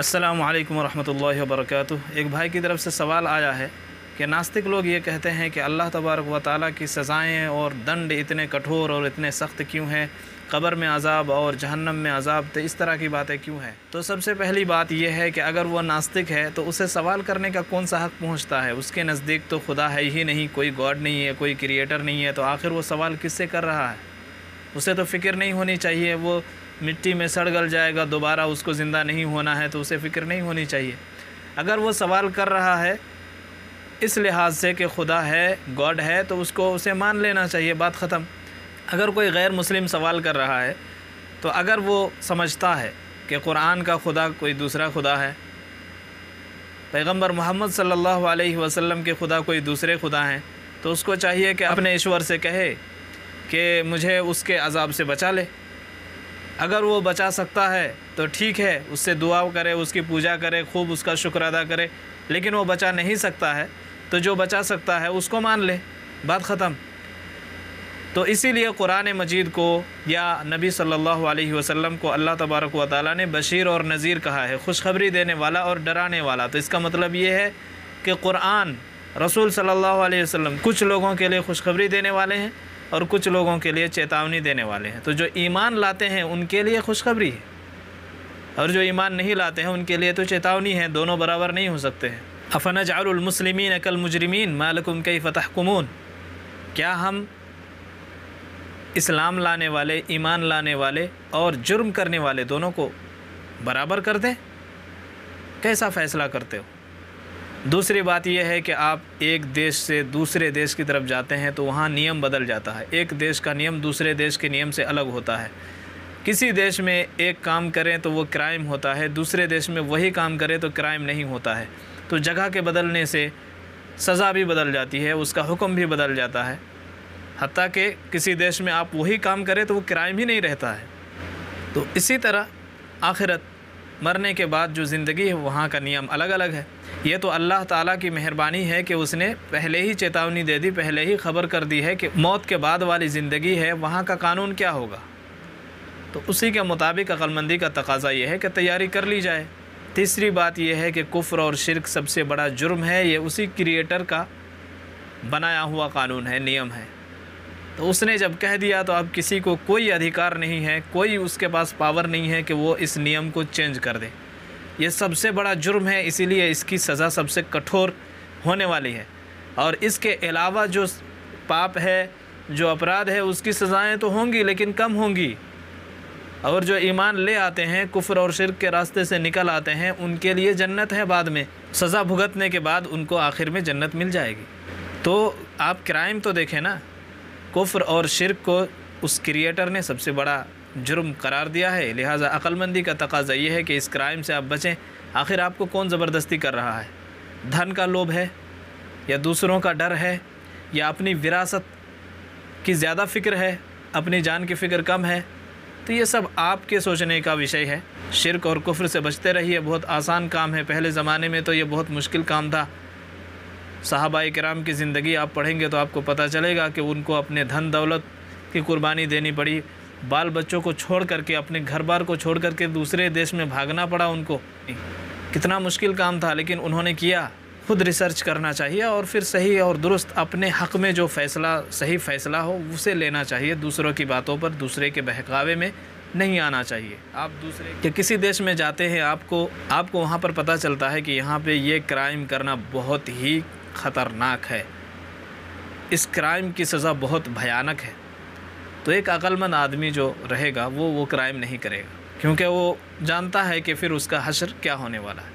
السلام علیکم ورحمۃ اللہ وبرکاتہ۔ ایک بھائی کی طرف سے سوال آیا ہے کہ ناستک لوگ یہ کہتے ہیں کہ اللہ تبارک و تعالیٰ کی سزائیں اور دنڈ اتنے کٹھور اور اتنے سخت کیوں ہیں، قبر میں عذاب اور جہنم میں عذاب، تو اس طرح کی باتیں کیوں ہیں؟ تو سب سے پہلی بات یہ ہے کہ اگر وہ ناستک ہے تو اسے سوال کرنے کا کون سا حق پہنچتا ہے؟ اس کے نزدیک تو خدا ہے ہی نہیں، کوئی گاڈ نہیں ہے، کوئی کریٹر نہیں ہے، تو آخر وہ سوال کس سے کر رہا ہے؟ اسے تو فکر نہیں ہونی چاہیے، وہ مٹی میں سڑ گل جائے گا، دوبارہ اس کو زندہ نہیں ہونا ہے، تو اسے فکر نہیں ہونی چاہیے۔ اگر وہ سوال کر رہا ہے اس لحاظ سے کہ خدا ہے، گاڈ ہے، تو اسے مان لینا چاہیے، بات ختم۔ اگر کوئی غیر مسلم سوال کر رہا ہے تو اگر وہ سمجھتا ہے کہ قرآن کا خدا کوئی دوسرا خدا ہے، پیغمبر محمد صلی اللہ علیہ وسلم کے خدا کوئی دوسرے خدا ہیں، تو اس کو چاہیے کہ اپنے ایشور سے کہے کہ مجھے اس کے عذاب سے بچا لے۔ اگر وہ بچا سکتا ہے تو ٹھیک ہے، اس سے دعا کرے، اس کی پوجا کرے، خوب اس کا شکر ادا کرے، لیکن وہ بچا نہیں سکتا ہے تو جو بچا سکتا ہے اس کو مان لے، بات ختم۔ تو اسی لیے قرآن مجید کو یا نبی صلی اللہ علیہ وسلم کو اللہ تبارک و تعالیٰ نے بشیر اور نذیر کہا ہے، خوشخبری دینے والا اور ڈرانے والا۔ تو اس کا مطلب یہ ہے کہ قرآن، رسول صلی اللہ علیہ وسلم کچھ لوگوں کے لیے خوشخبری دینے والے ہیں اور کچھ لوگوں کے لیے چیتاونی دینے والے ہیں۔ تو جو ایمان لاتے ہیں ان کے لیے خوشخبری ہے، اور جو ایمان نہیں لاتے ہیں ان کے لیے تو چیتاونی ہے، دونوں برابر نہیں ہو سکتے ہیں۔ افنجعل المسلمین کالمجرمین ما لکم کیف تحکمون، کیا ہم اسلام لانے والے، ایمان لانے والے اور جرم کرنے والے دونوں کو برابر کر دیں؟ کیسا فیصلہ کرتے ہو؟ دوسری بات یہ ہے کہ آپ ایک دیش سے دوسرے دیش کی طرف جاتے ہیں تو وہاں نیم بدل جاتا ہے، ایک دیش کا نیم دوسرے دیش کے نیم سے الگ ہوتا ہے۔ کسی دیش میں ایک کام کریں تو وہ کرائم ہوتا ہے، دوسرے دیش میں وہی کام کریں تو کرائم نہیں ہوتا ہے۔ تو جگہ کے بدلنے سے سزا بھی بدل جاتی ہے، اس کا حکم بھی بدل جاتا ہے، حتیٰ کہ کسی دیش میں آپ وہی کام کریں تو وہ کرائم ہی نہیں رہتا ہے۔ تو اسی طرح آخرت، مرنے کے بعد جو زندگی ہے وہاں کا نیم الگ الگ ہے۔ یہ تو اللہ تعالیٰ کی مہربانی ہے کہ اس نے پہلے ہی چیتاونی دے دی، پہلے ہی خبر کر دی ہے کہ موت کے بعد والی زندگی ہے، وہاں کا قانون کیا ہوگا۔ تو اسی کے مطابق عقل مندی کا تقاضا یہ ہے کہ تیاری کر لی جائے۔ تیسری بات یہ ہے کہ کفر اور شرک سب سے بڑا جرم ہے، یہ اسی کریٹر کا بنایا ہوا قانون ہے، نیم ہے۔ تو اس نے جب کہہ دیا تو اب کسی کو کوئی ادھیکار نہیں ہے، کوئی اس کے پاس پاور نہیں ہے کہ وہ اس نیم کو چینج کر دے۔ یہ سب سے بڑا جرم ہے، اسی لیے اس کی سزا سب سے کٹھور ہونے والی ہے۔ اور اس کے علاوہ جو پاپ ہے، جو اپرادھ ہے، اس کی سزائیں تو ہوں گی لیکن کم ہوں گی۔ اور جو ایمان لے آتے ہیں، کفر اور شرک کے راستے سے نکل آتے ہیں، ان کے لیے جنت ہے، بعد میں سزا بھگتنے کے بعد ان کو آخر میں جنت مل جائے گی۔ تو آپ کرائم تو دیکھیں نا، کفر اور شرک کو اس کریٹر نے سب سے بڑا جرم قرار دیا ہے، لہٰذا عقل مندی کا تقاضا یہ ہے کہ اس کرائم سے آپ بچیں۔ آخر آپ کو کون زبردستی کر رہا ہے؟ دھن کا لوبھ ہے، یا دوسروں کا ڈر ہے، یا اپنی وراثت کی زیادہ فکر ہے، اپنی جان کی فکر کم ہے؟ تو یہ سب آپ کے سوچنے کا وشے ہے۔ شرک اور کفر سے بچتے رہیے، بہت آسان کام ہے۔ پہلے زمانے میں تو یہ بہت مشکل کام تھا۔ صحابہ کرام کی زندگی آپ پڑھیں گے تو آپ کو پتہ چلے گا کہ ان کو اپنے دھن دولت کی قربانی دینی پڑی، بال بچوں کو چھوڑ کر کے، اپنے گھر بار کو چھوڑ کر کے دوسرے دیش میں بھاگنا پڑا ان کو۔ کتنا مشکل کام تھا، لیکن انہوں نے کیا۔ خود ریسرچ کرنا چاہیے اور پھر صحیح اور درست اپنے حق میں جو فیصلہ، صحیح فیصلہ ہو اسے لینا چاہیے۔ دوسروں کی باتوں پر، دوسرے کے بہکاوے میں نہیں آنا چاہیے۔ آپ دوسرے کہ کسی دیش میں جاتے ہیں، آپ کو وہاں پر پتہ چلتا ہے کہ یہاں پہ یہ کرائم کرنا بہت ہی خطرناک ہے، اس کرائم کی سزا بہت بھیانک ہے۔ تو ایک عقل مند آدمی جو رہے گا وہ کرائم نہیں کرے گا، کیونکہ وہ جانتا ہے کہ پھر اس کا حشر کیا ہونے والا ہے۔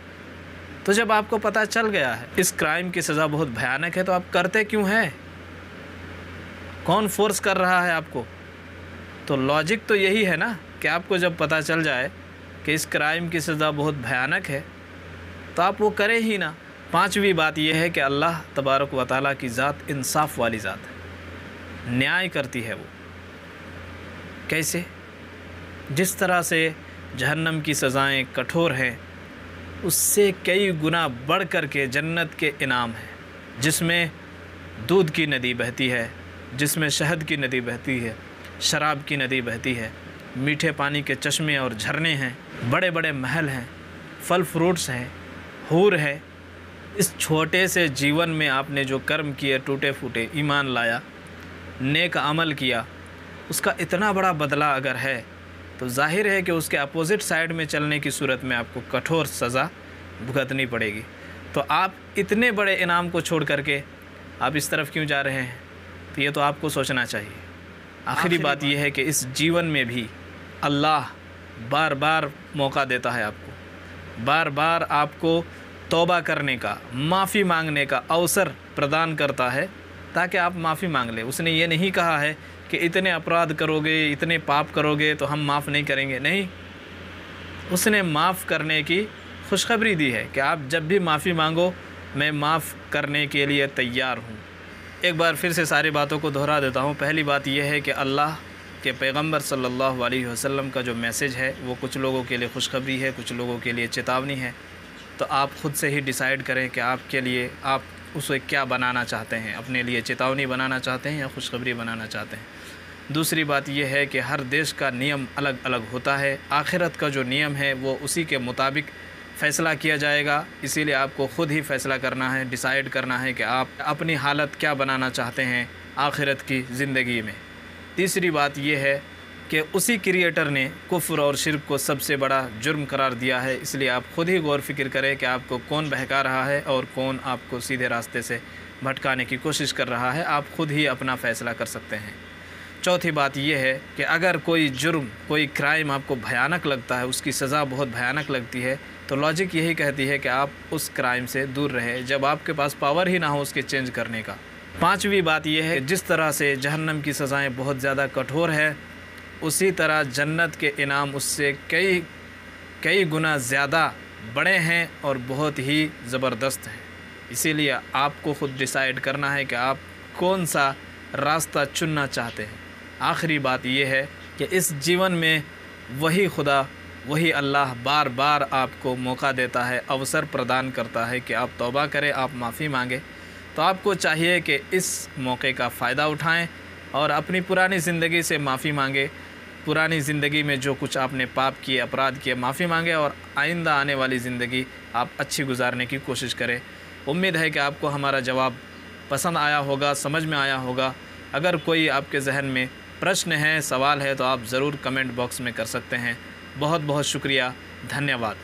تو جب آپ کو پتہ چل گیا ہے اس کرائم کی سزا بہت بھیانک ہے، تو آپ کرتے کیوں ہیں؟ کون فورس کر رہا ہے آپ کو؟ تو لاجک تو یہی ہے نا کہ آپ کو جب پتہ چل جائے کہ اس کرائم کی سزا بہت بھیانک ہے تو آپ وہ کریں ہی نہ۔ پانچویں بات یہ ہے کہ اللہ تبارک و تعالیٰ کی ذات انصاف والی ذات ہے، نیائے کرتی ہے۔ وہ کیسے؟ جس طرح سے جہنم کی سزائیں کٹھور ہیں، اس سے کئی گنا بڑھ کر کے جنت کے انعام ہیں، جس میں دودھ کی ندی بہتی ہے، جس میں شہد کی ندی بہتی ہے، شراب کی ندی بہتی ہے، میٹھے پانی کے چشمے اور جھرنے ہیں، بڑے بڑے محل ہیں، پھل فروٹس ہیں، حور ہے، اس چھوٹے سے جیون میں آپ نے جو کرم کیے، ٹوٹے پھوٹے، ایمان لایا، نیک عمل کیا، اس کا اتنا بڑا بدلہ اگر ہے تو ظاہر ہے کہ اس کے اپوزٹ سائڈ میں چلنے کی صورت میں آپ کو کٹھور سزا بھگتنی پڑے گی۔ تو آپ اتنے بڑے انعام کو چھوڑ کر کے آپ اس طرف کیوں جا رہے ہیں؟ تو یہ تو آپ کو سوچنا چاہیے۔ آخری بات یہ ہے کہ اس جیون میں بھی اللہ بار بار موقع دیتا ہے، آپ کو بار بار آپ کو توبہ کرنے کا، معافی مانگنے کا اوسر پردان کرتا ہے تاکہ آپ معافی مانگ لیں۔ اس نے یہ نہیں کہا ہے کہ اتنے اپرادھ کرو گے، اتنے پاپ کرو گے تو ہم معاف نہیں کریں گے، نہیں، اس نے معاف کرنے کی خوشخبری دی ہے کہ آپ جب بھی معافی مانگو میں معاف کرنے کے لیے تیار ہوں۔ ایک بار پھر سے ساری باتوں کو دہرا دیتا ہوں۔ پہلی بات یہ ہے کہ اللہ کے پیغمبر صلی اللہ علیہ وسلم کا جو میسج ہے وہ کچھ لوگوں کے لیے خوشخبری ہے، کچھ لوگوں کے لیے چیتاونی ہے۔ تو آپ خود سے ہی ڈیسائیڈ کریں کہ آپ کے لیے آپ اسے کیا بنانا چاہتے ہیں، اپنے لیے چیتاونی بنانا چاہتے ہیں یا خوشخبری بنانا چاہتے ہیں۔ دوسری بات یہ ہے کہ ہر دیش کا نیم الگ الگ ہوتا ہے، آخرت کا جو نیم ہے وہ اسی کے مطابق فیصلہ کیا جائے گا، اسی لیے آپ کو خود ہی فیصلہ کرنا ہے، ڈیسائیڈ کرنا ہے کہ آپ اپنی حالت کیا بنانا چاہتے ہیں آخرت کی زندگی میں۔ تیسری بات یہ ہے کہ اسی کریٹر نے کفر اور شرک کو سب سے بڑا جرم قرار دیا ہے، اس لیے آپ خود ہی غور فکر کریں کہ آپ کو کون بہکا رہا ہے اور کون آپ کو سیدھے راستے سے بھٹکانے کی کوشش کر رہا ہے، آپ خود ہی اپنا فیصلہ کر سکتے ہیں۔ چوتھی بات یہ ہے کہ اگر کوئی جرم، کوئی کرائم آپ کو بھیانک لگتا ہے، اس کی سزا بہت بھیانک لگتی ہے، تو لاجک یہی کہتی ہے کہ آپ اس کرائم سے دور رہیں جب آپ کے پاس پاور ہی نہ ہو اس کے چینج کرنے کا۔ پانچویں بات یہ ہے کہ جس طرح سے جہنم کی سزائیں بہت زیادہ کٹھور ہے، اسی طرح جنت کے انعام اس سے کئی گنا زیادہ بڑے ہیں اور بہت ہی زبردست ہیں۔ اسی لیے آپ کو خود ڈیسائیڈ کرنا ہے کہ آپ کون سا راستہ چننا چاہتے ہیں۔ آخری بات یہ ہے کہ اس جیون میں وہی خدا، وہی اللہ بار بار آپ کو موقع دیتا ہے، اوسر پردان کرتا ہے کہ آپ توبہ کریں، آپ معافی مانگیں۔ تو آپ کو چاہیے کہ اس موقع کا فائدہ اٹھائیں اور اپنی پرانی زندگی سے معافی مانگیں، پرانی زندگی میں جو کچھ آپ نے پاپ کیے، اپرادھ کیے، معافی مانگیں اور آئندہ آنے والی زندگی آپ اچھی گزارنے کی کوشش کریں۔ امید ہے کہ آپ کو ہمارا جواب پسند آیا ہوگا، سمجھ میں آیا ہوگا۔ اگر کوئی آپ کے ذہن میں پرشن ہے، سوال ہے تو آپ ضرور کمنٹ باکس میں کر سکتے ہیں۔ بہت بہت شکریہ، دھنیہ واد۔